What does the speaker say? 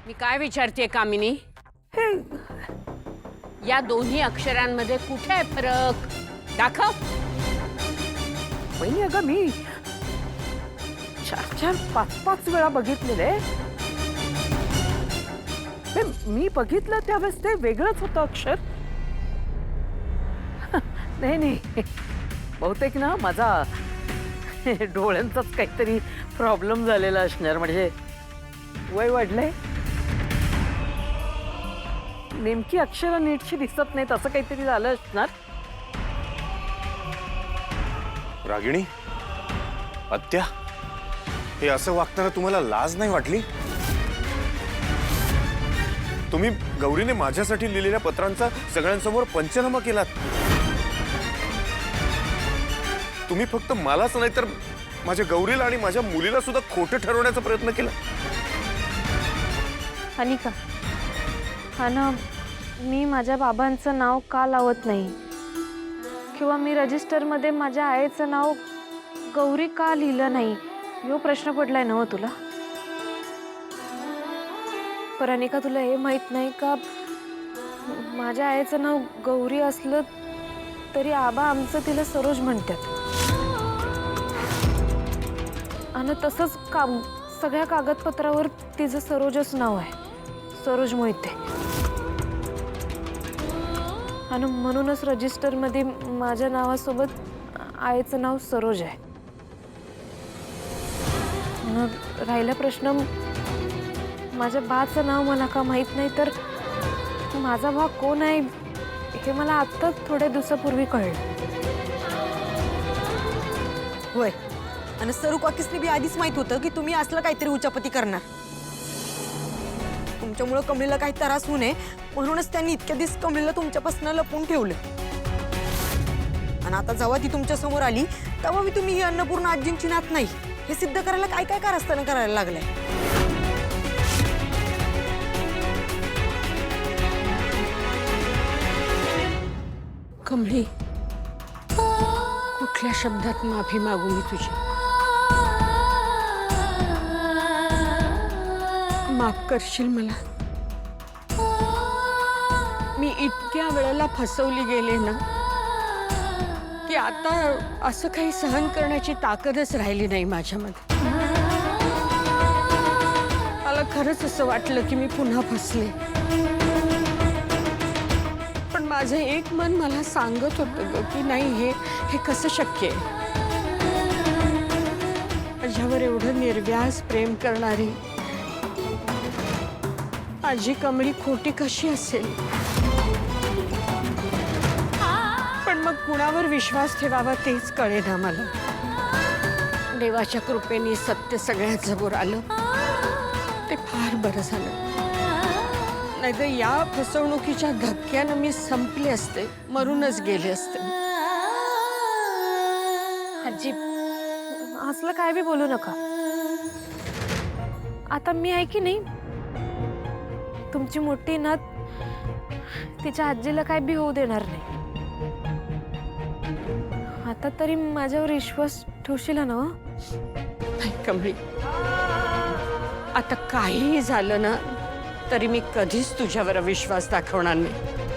मी काय विचारते कामिनी? या दोन्ही अक्षरांमध्ये कुठे आहे फरक? दाखव. वहिनी अगं मी 4-4, 5-5 वेळा बघितलेले. मी बघितलं त्यावेळेस ते वेगळंच होतं अक्षर. नाही नाही, बहुतेक ना माझा डोळ्यांचाच काहीतरी प्रॉब्लेम झालेला असणार. म्हणजे वय वाढलंय, नेमकी अक्षरं नीटशी दिसत नाहीत, असं काहीतरी झालं असणार. रागिणी, आत्या, हे असं वागताना तुम्हाला लाज नाही वाटली? तुम्ही गौरीने माझ्यासाठी लिहिलेल्या पत्रांचा सगळ्यांसमोर पंचनामा केलात. तुम्ही फक्त मलाच नाही तर माझ्या गौरीला आणि माझ्या मुलीला सुद्धा खोटं ठरवण्याचा प्रयत्न केला. अनिका, हा ना, मी माझ्या बाबांचं नाव का लावत नाही किंवा मी रजिस्टरमध्ये माझ्या आईचं नाव गौरी का लिहिलं नाही, ह्यो प्रश्न पडलाय ना हो तुला? पर अनिका, तुला हे माहित नाही का, माझ्या आईचं नाव गौरी असलं तरी आबा आमचं तिला सरोज म्हणतात. आणि तसंच सगळ्या कागदपत्रावर तिचं सरोजच नाव आहे, सरोज मोहिते. आणि म्हणूनच रजिस्टरमध्ये माझ्या नावासोबत आईचं नाव सरोज आहे. मग राहिला प्रश्न, माझ्या बाचं नाव मला का माहीत नाही, तर माझा भाव कोण आहे हे मला आत्ता थोड्या दिवसापूर्वी कळलं. होय, आणि सरू काकीसने बी आधीच माहित होतं की तुम्ही असलं काहीतरी उचापती करणार. तुमच्यामुळं कमलीला काही त्रास होऊ नये म्हणूनच त्यांनी इतक्या दिवस कमलीला तुमच्यापासून लपवून ठेवलं. आणि आता जेव्हा ती तुमच्या समोर आली तेव्हा मी तुम्ही ही अन्नपूर्णा आजींची नात नाही हे सिद्ध करायला काय काय कारस्थानं करायला लागलंय. कमली, कुठल्या शब्दात माफी मागू मी तुझी? माफ करशील मला? मी इतक्या वेळेला फसवली गेले ना की आता असं काही सहन करण्याची ताकदच राहिली नाही माझ्यामध्ये. मला खरंच असं वाटलं की मी पुन्हा फसले. पण माझं एक मन मला सांगत होतं ग की नाही, हे कसं शक्य आहे? माझ्यावर एवढं निर्व्यास प्रेम करणारी आजी कमळी खोटी कशी असेल? पण मग कुणावर विश्वास ठेवावा तेच कळेना मला. देवाच्या कृपेने सत्य सगळ्यासमोर आलं, ते फार बरं झालं. नाहीतर या फसवणुकीच्या धक्क्यानं मी संपले असते, मरूनच गेले असते. आजी, असलं काय बी बोलू नका. आता मी आहे की नाही, तुमची मोठी नात तिच्या आजीला काय बी होऊ देणार नाही. आता तरी माझ्यावर विश्वास ठेवशील ना? नाही कमळी, आता काहीही झालं ना तरी मी कधीच तुझ्यावर विश्वास दाखवणार नाही.